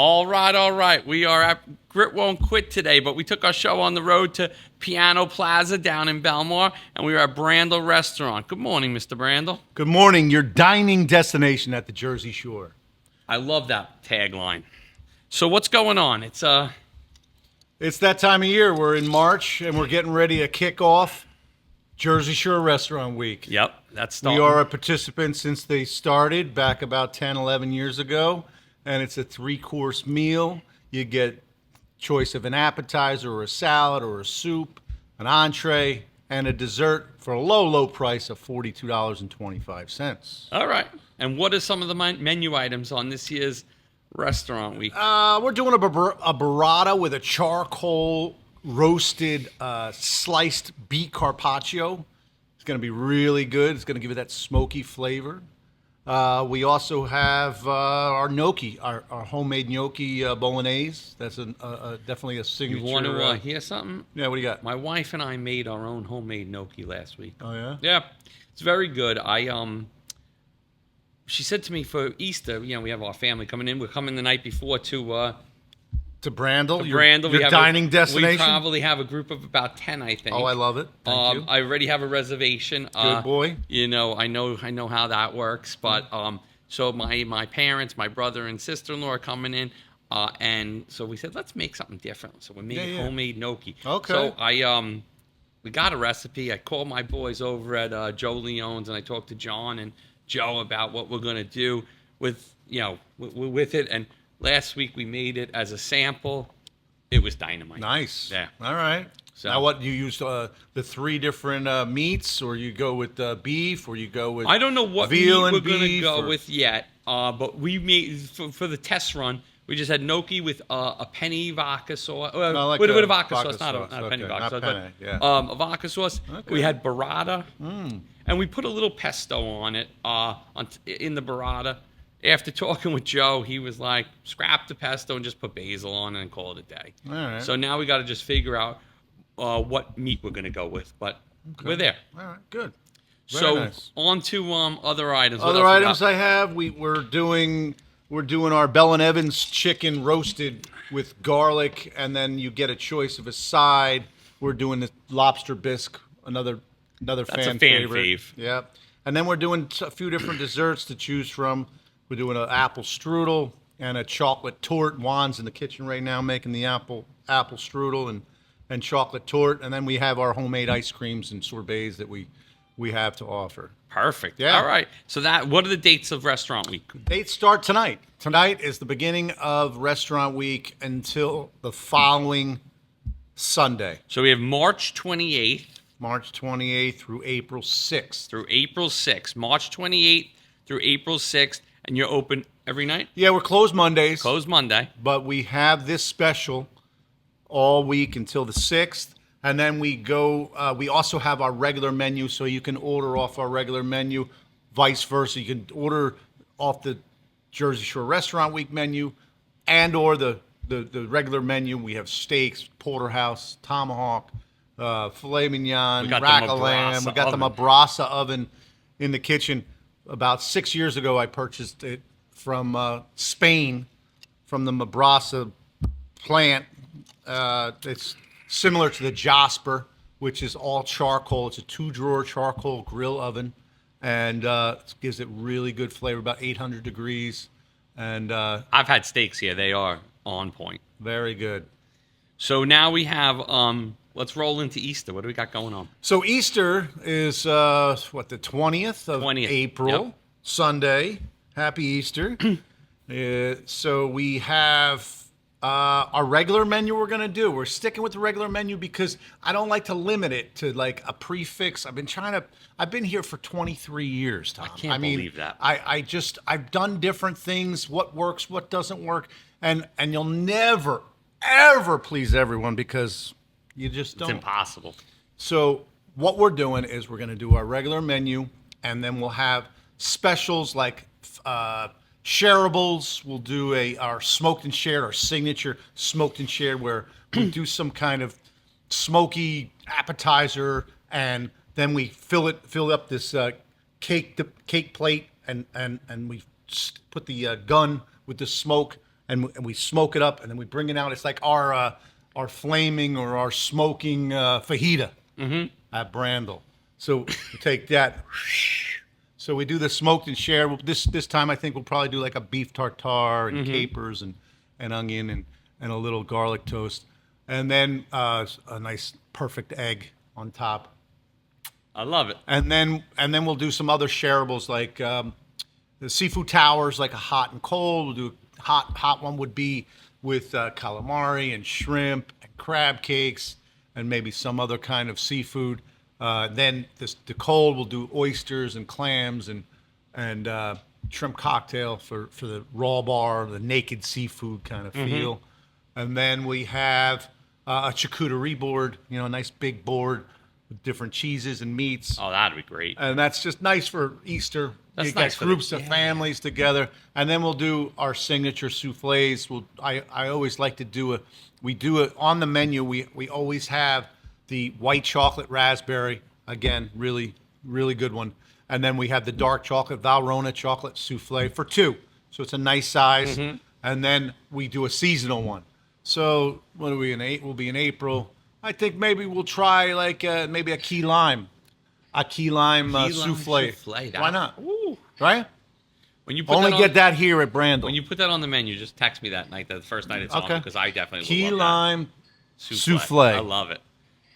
All right, all right. We are at Grit Won't Quit today, but we took our show on the road to Piano Plaza down in Belmar, and we were at Brandl Restaurant. Good morning, Mr. Brandl. Good morning. Your dining destination at the Jersey Shore. I love that tagline. So what's going on? It's that time of year. We're in March, and we're getting ready to kick off Jersey Shore Restaurant Week. Yep, that's starting. We are a participant since they started back about 10, 11 years ago, and it's a 3-course meal. You get choice of an appetizer or a salad or a soup, an entree, and a dessert for a low, low price of $42.25. All right. And what are some of the menu items on this year's Restaurant Week? We're doing a burrata with a charcoal roasted sliced beet carpaccio. It's going to be really good. It's going to give it that smoky flavor. We also have our gnocchi, our homemade gnocchi bolognese. That's definitely a signature. You want to hear something? Yeah, what do you got? My wife and I made our own homemade gnocchi last week. Oh, yeah? Yeah, it's very good. She said to me for Easter, we have our family coming in. We're coming the night before to Brandl. Your dining destination. We probably have a group of about 10, I think. Oh, I love it. Thank you. I already have a reservation. Good boy. I know how that works. But so my parents, my brother and sister-in-law are coming in, and so we said let's make something different. So we made homemade gnocchi. Okay. So we got a recipe. I called my boys over at Joe Leone's, and I talked to John and Joe about what we're gonna do with with it. And last week we made it as a sample. It was dynamite. Nice. Yeah. All right. So now what, you use the 3 different meats, or you go with beef, or you go with I don't know what veal meat and we're going to go or... with yet, but we made, for the test run, we just had gnocchi with a penny vodka sauce. Like with a vodka sauce, not a penny okay, vodka sauce, penne, but yeah. a vodka sauce. Okay. We had burrata, and we put a little pesto on it in the burrata. After talking with Joe, he was like, scrap the pesto and just put basil on it and call it a day. All right. So now we got to just figure out what meat we're going to go with, but we're there. All right, good. Very so nice. On to other items. Other items I have, we're doing our Bell and Evans chicken roasted with garlic, and then you get a choice of a side. We're doing the lobster bisque, another That's fan a fan favorite. fave. Yeah, and then we're doing a few different desserts to choose from. We're doing an apple strudel and a chocolate torte. Juan's in the kitchen right now making the apple strudel and chocolate torte, and then we have our homemade ice creams and sorbets that we have to offer. Perfect. Yeah. All right. So what are the dates of Restaurant Week? Dates start tonight. Tonight is the beginning of Restaurant Week until the following Sunday. So we have March 28th. March 28th through April 6th. Through April 6th. March 28th through April 6th. And you're open every night? Yeah, we're closed Mondays. Closed Monday. But we have this special all week until the 6th. And then we also have our regular menu, so you can order off our regular menu, vice versa. You can order off the Jersey Shore Restaurant Week menu and or the regular menu. We have steaks, porterhouse, tomahawk, filet mignon, rack of lamb. We got the Mabrasa oven in the kitchen. About 6 years ago, I purchased it from Spain, from the Mabrasa plant. It's similar to the Jasper, which is all charcoal. It's a 2-drawer charcoal grill oven, and it gives it really good flavor, about 800 degrees. And I've had steaks here. They are on point. Very good. So now we have, let's roll into Easter. What do we got going on? So Easter is, the 20th of April, yep. Sunday. Happy Easter. So we have our regular menu we're going to do. We're sticking with the regular menu because I don't like to limit it to like a prefix. I've been here for 23 years, Tom. I can't believe that. I've done different things, what works, what doesn't work. And you'll never, ever please everyone because you just don't. It's impossible. So what we're doing is we're going to do our regular menu, and then we'll have specials like shareables. We'll do our smoked and shared, our signature smoked and shared, where we do some kind of smoky appetizer, and then we fill up this cake plate, and we put the gun with the smoke, and we smoke it up, and then we bring it out. It's like our flaming or our smoking fajita at Brandl. So we take that. So we do the smoked and share. This time I think we'll probably do like a beef tartare and capers and onion and a little garlic toast, and then a nice perfect egg on top. I love it. And then we'll do some other shareables like the seafood towers, like a hot and cold. We'll do hot one would be with calamari and shrimp and crab cakes and maybe some other kind of seafood. Then the cold we'll do oysters and clams and shrimp cocktail for the raw bar, the naked seafood kind of feel. And then we have a charcuterie board, a nice big board with different cheeses and meats. Oh, that'd be great. And that's just nice for Easter. That's You nice get for groups the- of families together. And then we'll do our signature souffles. I always like to do we do it on the menu. We always have the white chocolate raspberry. Again, really, really good one. And then we have the dark chocolate Valrhona chocolate souffle for two. So it's a nice size. And then we do a seasonal one. So what are we in? We'll be in April. I think maybe we'll try like maybe a key lime souffle. Why not? Ooh. Right? When you put Only that get on, that here at Brandl. when you put that on the menu, just text me that night, the first night it's on, because I definitely key would love lime that. souffle. I love it.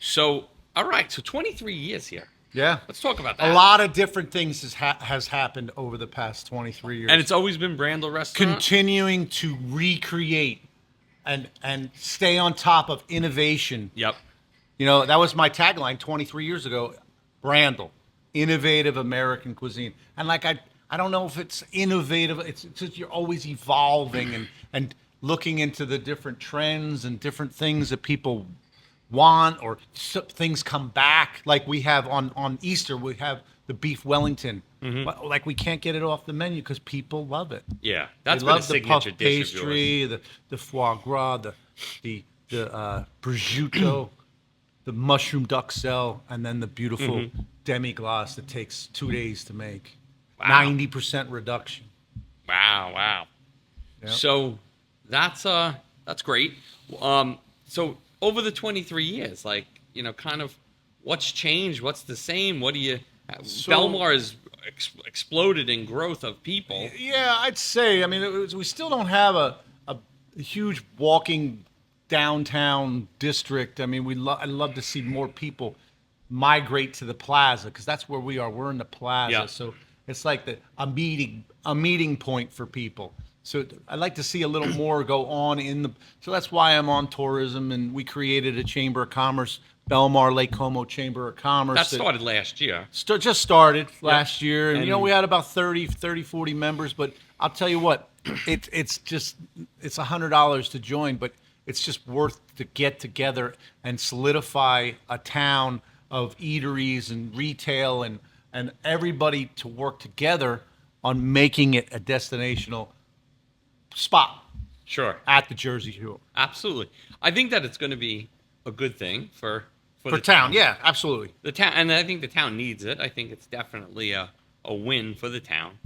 So, all right, so 23 years here. Yeah. Let's talk about that. A lot of different things has happened over the past 23 years. And it's always been Brandl Restaurant. continuing to recreate and stay on top of innovation. Yep. That was my tagline 23 years ago. Brandl, innovative American cuisine. And like I don't know if it's innovative. It's just you're always evolving and looking into the different trends and different things that people want, or things come back. Like we have on Easter, we have the beef Wellington. But, like we can't get it off the menu because people love it. Yeah, that's They been a love the puff signature dish of yours. pastry, the foie gras, the prosciutto, the mushroom duxelle, and then the beautiful demi-glace that takes 2 days to make. Wow. 90% reduction. Wow. Yep. So that's great. So over the 23 years, like, kind of what's changed, what's the same, what do you Belmar has exploded in growth of people. Yeah, I'd say. I mean, we still don't have a huge walking downtown district. I mean, I'd love to see more people migrate to the plaza because that's where we are. We're in the plaza, Yeah. so it's like a meeting point for people. So I'd like to see a little more go on so that's why I'm on tourism, and we created a Chamber of Commerce, Belmar Lake Como Chamber of Commerce. That started last year. Just started last year, and And- we had about 30, 40 members, but I'll tell you what, it's $100 to join, but it's just worth to get together and solidify a town of eateries and retail and everybody to work together on making it a destinational spot Sure. at the Jersey Shore. Absolutely. I think that it's going to be a good thing for For the town, yeah, absolutely. The town, and I think the town needs it. I think it's definitely a win for the town.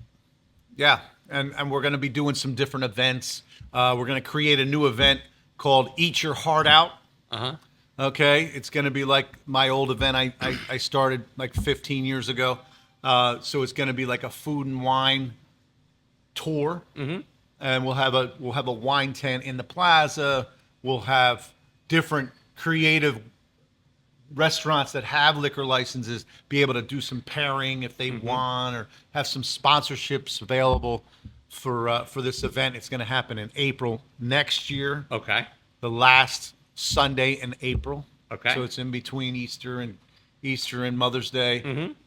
Yeah, and we're going to be doing some different events. We're going to create a new event called Eat Your Heart Out. Uh-huh. Okay, it's going to be like my old event I started like 15 years ago. So it's going to be like a food and wine tour, and we'll have a wine tent in the plaza. We'll have different creative restaurants that have liquor licenses be able to do some pairing if they want, or have some sponsorships available for this event. It's going to happen in April next year, Okay. the last Sunday in April. Okay. So it's in between Easter and Mother's Day,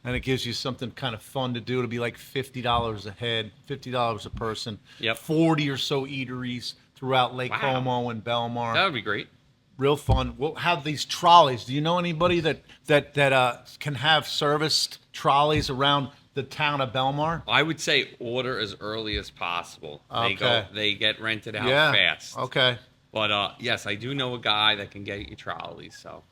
and it gives you something kind of fun to do. It'll be like $50 a head, $50 a person. Yep. 40 or so eateries throughout Lake Wow. Como and Belmar. That would be great. Real fun. We'll have these trolleys. Do you know anybody that can have serviced trolleys around the town of Belmar? I would say order as early as possible. Okay. They get rented out Yeah. fast. Okay. But yes, I do know a guy that can get you trolleys. So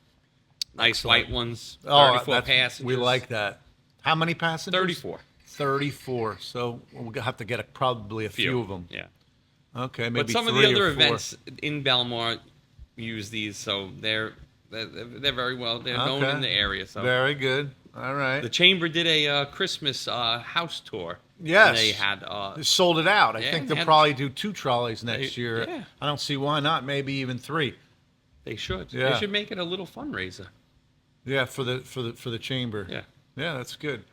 nice Excellent. white ones. Oh, 34 passengers. we like that. How many passengers? 34. 34. So we'll have to get probably a few of them. Yeah. Okay, maybe But some of 3 the or other 4. events in Belmar use these, so they're very well. They're known in the area. So Very good. All right. the chamber did a Christmas house tour. Yes. And they had They sold it out. I yeah, think they they'll had- probably do 2 trolleys next year. yeah. I don't see why not. Maybe even 3. they should. Yeah. They should make it a little fundraiser. Yeah, for the chamber. Yeah. Yeah, that's good.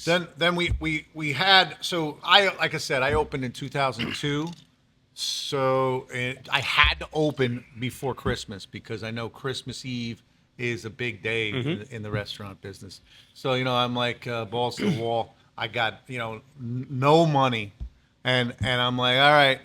Then we had, so like I said, I opened in 2002. So I had to open before Christmas because I know Christmas Eve is a big day in the restaurant business. So, I'm like balls to the wall. I got, no money. And I'm like, all right,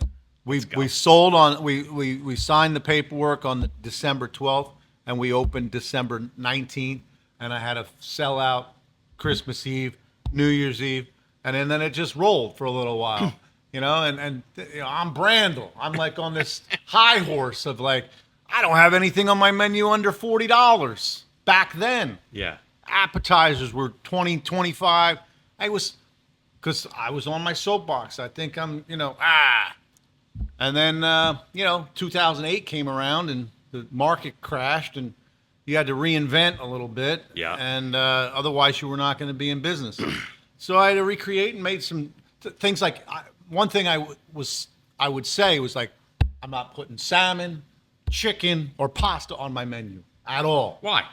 we sold on, we signed the paperwork on the December 12th and we opened December 19th. And I had to sell out Christmas Eve, New Year's Eve. And then it just rolled for a little while. And I'm Brandl. I'm like on this high horse of like, I don't have anything on my menu under $40 back then. Yeah. Appetizers were 20, 25. Because I was on my soapbox. I think I'm, And then, 2008 came around and the market crashed and you had to reinvent a little bit. Yeah. And otherwise you were not going to be in business. So I had to recreate and made some things like, one thing I would say was like, I'm not putting salmon, chicken, or pasta on my menu at all. Why?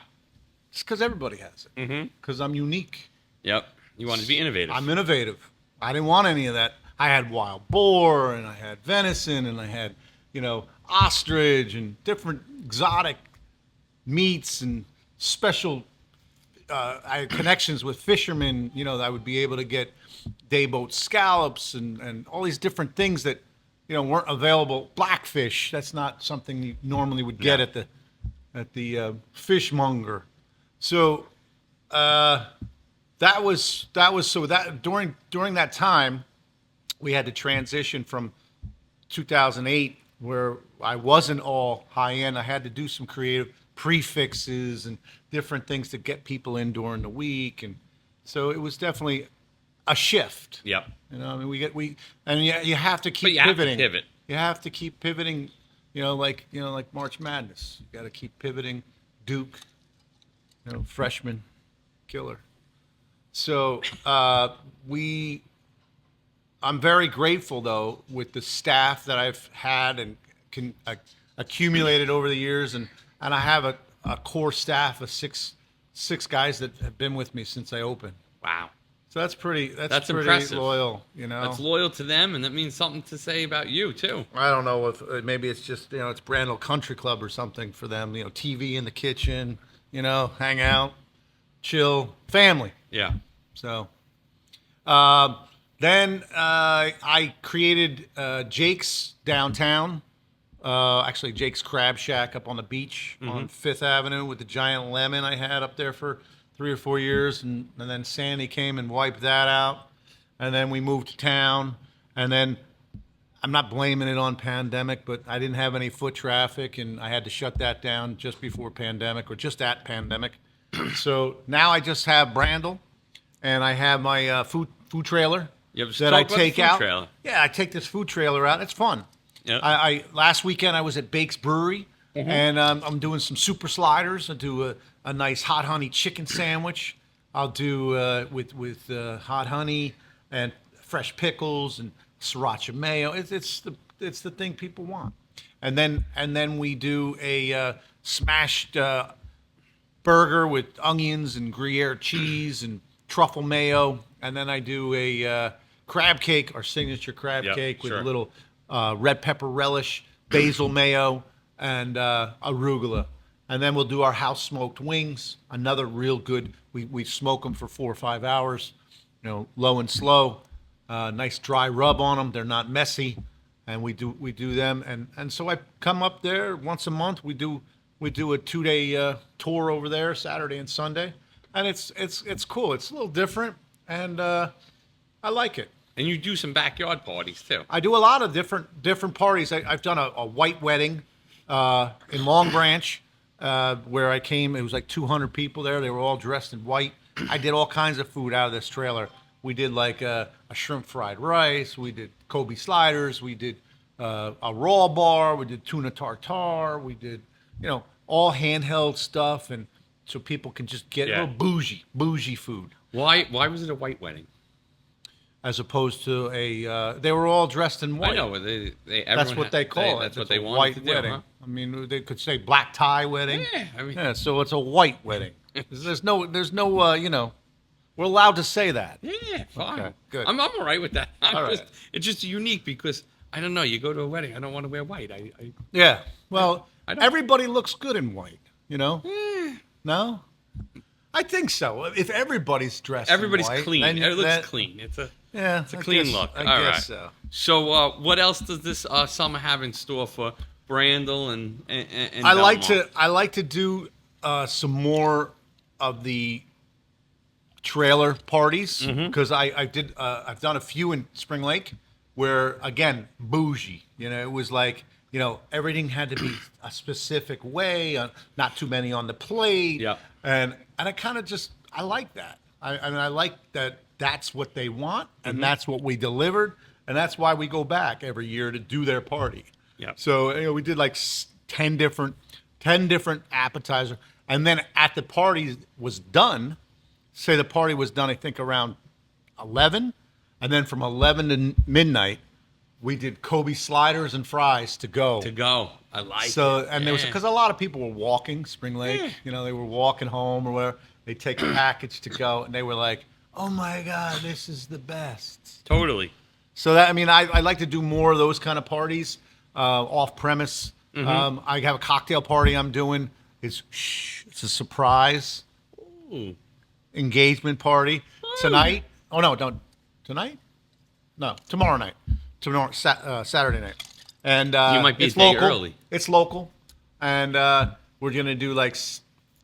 It's because everybody has it. Because I'm unique. Yep. You wanted to be innovative. I'm innovative. I didn't want any of that. I had wild boar, and I had venison, and I had, ostrich, and different exotic meats, and special. I had connections with fishermen, that I would be able to get dayboat scallops and all these different things that, weren't available. Blackfish, that's not something you normally would get at the fishmonger. So that was so that during that time, we had to transition from 2008 where I wasn't all high end. I had to do some creative prefixes and different things to get people in during the week, and so it was definitely a shift. Yep. You have to keep But you have to pivoting. pivot. You have to keep pivoting. Like March Madness. You got to keep pivoting. Duke, freshman, killer. So I'm very grateful though with the staff that I've had and accumulated over the years, and I have a core staff of six guys that have been with me since I opened. Wow. So that's pretty impressive. loyal, That's loyal to them, and that means something to say about you too. I don't know if maybe it's just it's Brandl Country Club or something for them. TV in the kitchen, hang out, chill, family. Yeah. So then I created Jake's downtown. Actually, Jake's Crab Shack up on the beach on 5th Avenue with the giant lemon I had up there for 3 or 4 years. And then Sandy came and wiped that out. And then we moved to town. And then I'm not blaming it on pandemic, but I didn't have any foot traffic, and I had to shut that down just before pandemic or just at pandemic. So now I just have Brandl, and I have my food trailer that I take out. Trailer. Yeah, I take this food trailer out. It's fun. Yep. I last weekend I was at Bake's Brewery, and I'm doing some super sliders. I do a nice hot honey chicken sandwich. I'll do with hot honey and fresh pickles and sriracha mayo. It's the thing people want. And then we do a smashed burger with onions and Gruyere cheese and truffle mayo. And then I do a crab cake, our signature crab cake with a little red pepper relish, basil mayo, and arugula. And then we'll do our house smoked wings, another real good. We smoke them for 4 or 5 hours, low and slow. Nice dry rub on them. They're not messy, and we do them. And so I come up there once a month. We do a 2-day tour over there, Saturday and Sunday, and it's cool. It's a little different, and I like it. And you do some backyard parties too. I do a lot of different parties. I've done a white wedding in Long Branch where I came. It was like 200 people there. They were all dressed in white. I did all kinds of food out of this trailer. We did like a shrimp fried rice. We did Kobe sliders. We did a raw bar. We did tuna tartare. We did, all handheld stuff, and so people can just get a Yeah. little bougie food, Why was it a white wedding? as opposed to a. They were all dressed in white. I know That's what they call it. That's what It's they a wanted white to do, wedding. huh? I mean, they could say black tie wedding. Yeah, I mean, Yeah, so it's a white wedding. There's no, we're allowed to say that. yeah, fine. Okay, good. I'm all right with that. All right. It's just unique because I don't know. You go to a wedding, I don't want to wear white. Yeah. Well, I don't- everybody looks good in white, Eh, No? I think so. If everybody's dressed everybody's in white, clean. then It looks that- clean. It's a a clean look. I All guess right. so. So, what else does this summer have in store for Brandl and I like to do some more of the trailer parties Mm-hmm. because I've done a few in Spring Lake where, again, bougie. It was like, everything had to be a specific way, not too many on the plate. Yeah. And I kind of I like that. I like that that's what they want, and that's what we delivered, and that's why we go back every year to do their party. Yeah. So we did like 10 different appetizers, and then at the party was done. Say the party was done, I think around 11, and then from 11 to midnight, we did Kobe sliders and fries to go. I like So it. and there was Yeah. because a lot of people were walking Spring Lake. They were walking home or whatever. They take a package to go, and they were like, "Oh my God, this is the best." Totally. So that I like to do more of those kind of parties off premise. I have a cocktail party I'm doing. It's a surprise Ooh. engagement party tonight. Oh no, don't tonight. No, tomorrow night. Saturday night. And You might be it's a day local. early. It's local, and we're gonna do like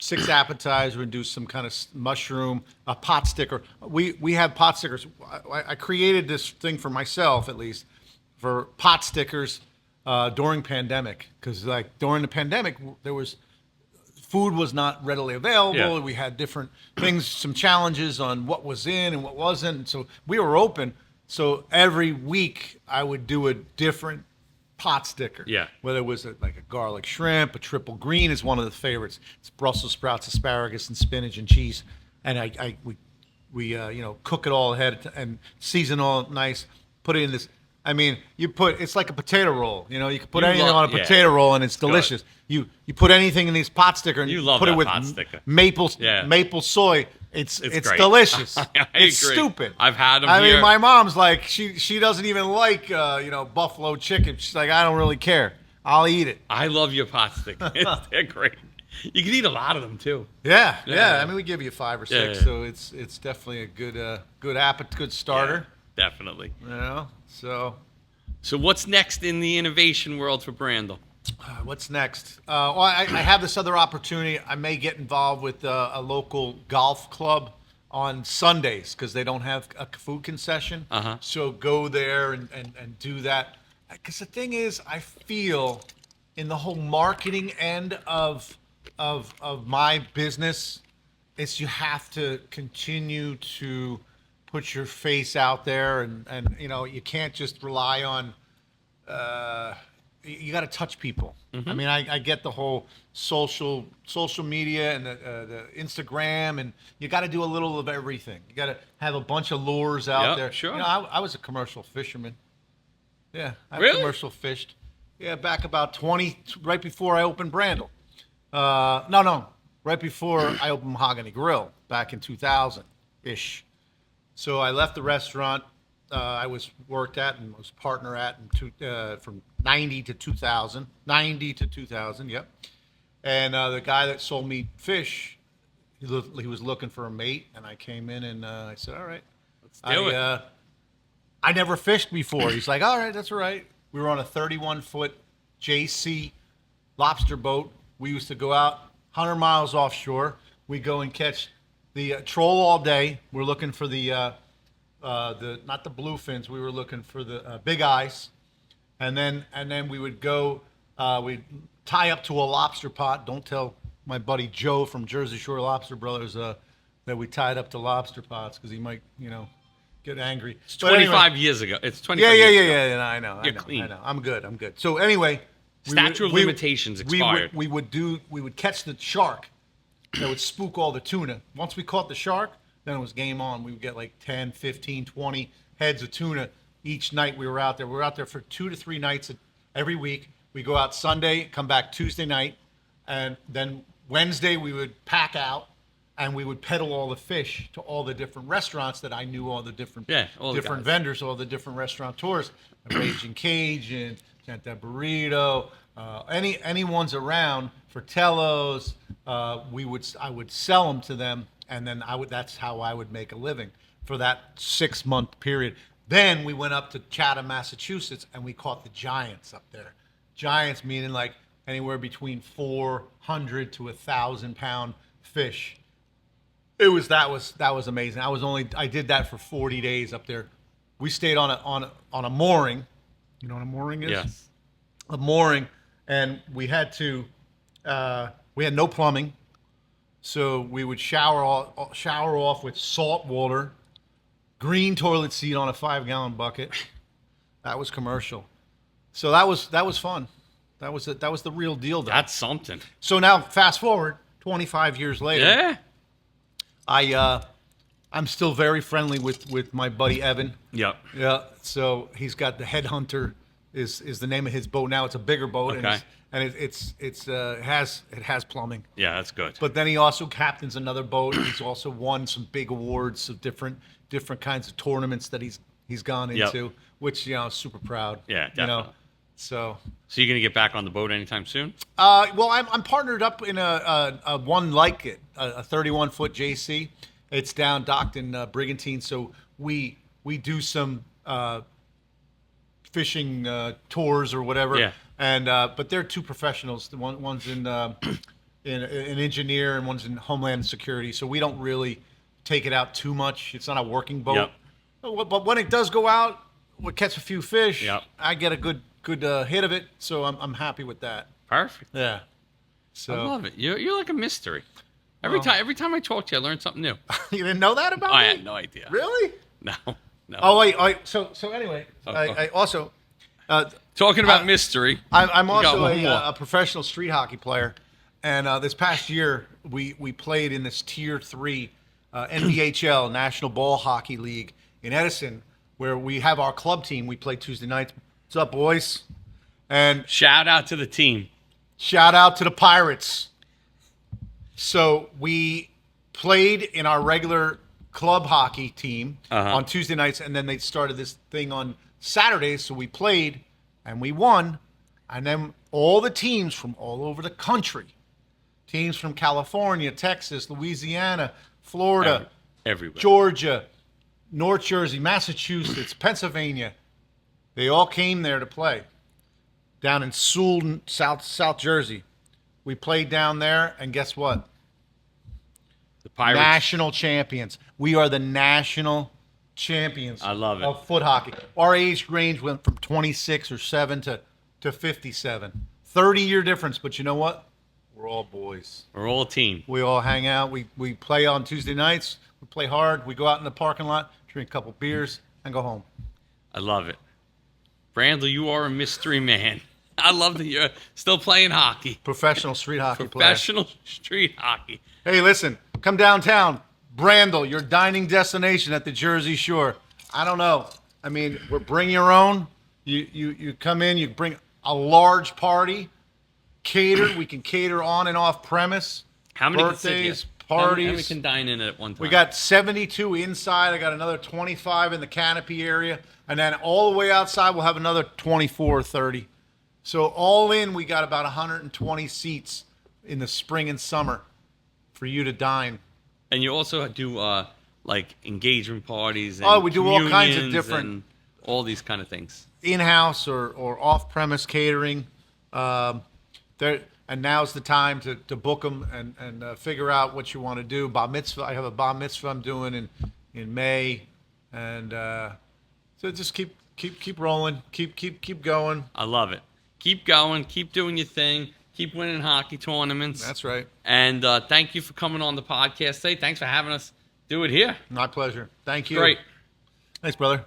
6 appetizers. We're gonna do some kind of mushroom, a pot sticker. We have pot stickers. I created this thing for myself, at least, for pot stickers during pandemic, because like during the pandemic there was food was not readily available. Yeah. We had different things, some challenges on what was in and what wasn't. So we were open. So every week I would do a different pot sticker. Yeah. Whether it was like a garlic shrimp, a triple green is one of the favorites. It's Brussels sprouts, asparagus, and spinach and cheese. And we cook it all ahead and season all nice. Put it in this. I mean, it's like a potato roll. You can put You anything love- on a yeah. potato roll and it's delicious. You put anything in these pot sticker and You love put it that with pot sticker. maple soy. It's great. delicious. I It's agree. stupid. I've had 'em I here. mean, my mom's like she doesn't even like buffalo chicken. She's like, I don't really care. I'll eat it. I love your pot stickers. They're great. You can eat a lot of them too. Yeah. Yeah. I mean, we give you 5 or 6, Yeah. so it's definitely a good starter. Yeah, definitely. So what's next in the innovation world for Brandl? what's next? I have this other opportunity. I may get involved with a local golf club on Sundays because they don't have a food concession. Uh-huh. So go there and do that. Because the thing is, I feel in the whole marketing end of my business, it's you have to continue to put your face out there, and you can't just rely on. You got to touch people. I mean, I get the whole social media and the Instagram, and you got to do a little of everything. You got to have a bunch of lures out Yep, there. sure. I was a commercial fisherman. Yeah, I Really? commercial fished. Yeah, back about right before I opened Brandl. No, right before I opened Mahogany Grill back in 2000-ish. So I left the restaurant I worked at and was partner at from 90 to 2000. 90 to 2000, yep. And the guy that sold me fish, he was looking for a mate, and I came in and I said, all right. Let's do it. I never fished before. He's like, all right, that's all right. We were on a 31-foot JC lobster boat. We used to go out 100 miles offshore. We go and catch the troll all day. We're looking for the not the bluefins. We were looking for the big eyes, and then we would go. We'd tie up to a lobster pot. Don't tell my buddy Joe from Jersey Shore Lobster Brothers that we tied up to lobster pots because he might get angry. It's But anyway. 25 years ago. It's 25 Yeah, years ago. yeah. I know. You're clean. I know. I'm good. So anyway, Statute of limitations expired. We would catch the shark that would spook all the tuna. Once we caught the shark, then it was game on. We would get like 10, 15, 20 heads of tuna each night we were out there. We were out there for 2 to 3 nights every week. We go out Sunday, come back Tuesday night, and then Wednesday we would pack out and we would peddle all the fish to all the different restaurants that I knew, all the different all the guys. vendors, all the different restaurateurs, Raging Cajun, Santa Burrito, anyone's around, Fratello's. I would sell them to them, and then that's how I would make a living for that 6-month period. Then we went up to Chatham, Massachusetts, and we caught the giants up there. Giants meaning like anywhere between 400 to 1,000 pound fish. That was amazing. I did that for 40 days up there. We stayed on a mooring. You know what a mooring is? Yes. A mooring, and we had no plumbing, so we would shower off with salt water, green toilet seat on a 5-gallon bucket. That was commercial. So that was fun. That was the real deal, though. That's something. So now fast forward 25 years later. Yeah. I'm still very friendly with my buddy Evan. Yep. Yeah. So he's got the Headhunter is the name of his boat. Now it's a bigger boat. Okay. And it has plumbing. Yeah, that's good. But then he also captains another boat. He's also won some big awards of different kinds of tournaments that he's gone into, which super proud. Yeah, definitely. So you're gonna get back on the boat anytime soon? Well, I'm partnered up in a one like it, a 31-foot JC. It's down docked in Brigantine, so we do some fishing tours or whatever. Yeah. And but they're two professionals. One's in an engineer and one's in Homeland Security. So we don't really take it out too much. It's not a working boat. Yep. But when it does go out, we catch a few fish. Yep. I get a good hit of it. So I'm happy with that. Perfect. Yeah. So I love it. You're like a mystery. Every time I talk to you, I learn something new. You didn't know that about me? I had no idea. Really? No. Oh wait. So anyway, I also Talking about mystery. I'm we got also one more. a professional street hockey player, and this past year we played in this Tier 3 NBHL National Ball Hockey League in Edison, where we have our club team. We play Tuesday nights. What's up, boys? And Shout out to the team. shout out to the Pirates. So we played in our regular club hockey team on Tuesday nights, and then they started this thing on Saturdays. So we played, and we won. And then all the teams from all over the country, teams from California, Texas, Louisiana, Florida, Everywhere. Georgia, North Jersey, Massachusetts, Pennsylvania, they all came there to play. Down in Sewell, South Jersey. We played down there, and guess what? The Pirates. National champions. We are the national champions. I love it. Of foot hockey. Our age range went from 26 or 7 to 57. 30-year difference, but you know what? We're all boys. We're all a team. We all hang out. We play on Tuesday nights. We play hard. We go out in the parking lot, drink a couple beers, and go home. I love it. Brandl, you are a mystery man. I love that you're still playing hockey. Professional street hockey player. Professional street hockey. Hey, listen, come downtown. Brandl, your dining destination at the Jersey Shore. I don't know. I mean, we're bring your own. You come in, you bring a large party, catered. We can cater on and off premise. How many birthdays, can sit here? parties. How many can dine in at one time? We got 72 inside. I got another 25 in the canopy area. And then all the way outside, we'll have another 24 or 30. So all in, we got about 120 seats in the spring and summer for you to dine. And you also do like engagement parties. And we do all kinds of communions different, and all these kind of things. in-house or off-premise catering. And now's the time to book them and figure out what you want to do. Bar mitzvah, I have a bar mitzvah I'm doing in May, and so just keep rolling, keep going. I love it. Keep going. Keep doing your thing. Keep winning hockey tournaments. That's right. And thank you for coming on the podcast today. Thanks for having us do it here. My pleasure. Thank you. Great. Thanks, brother.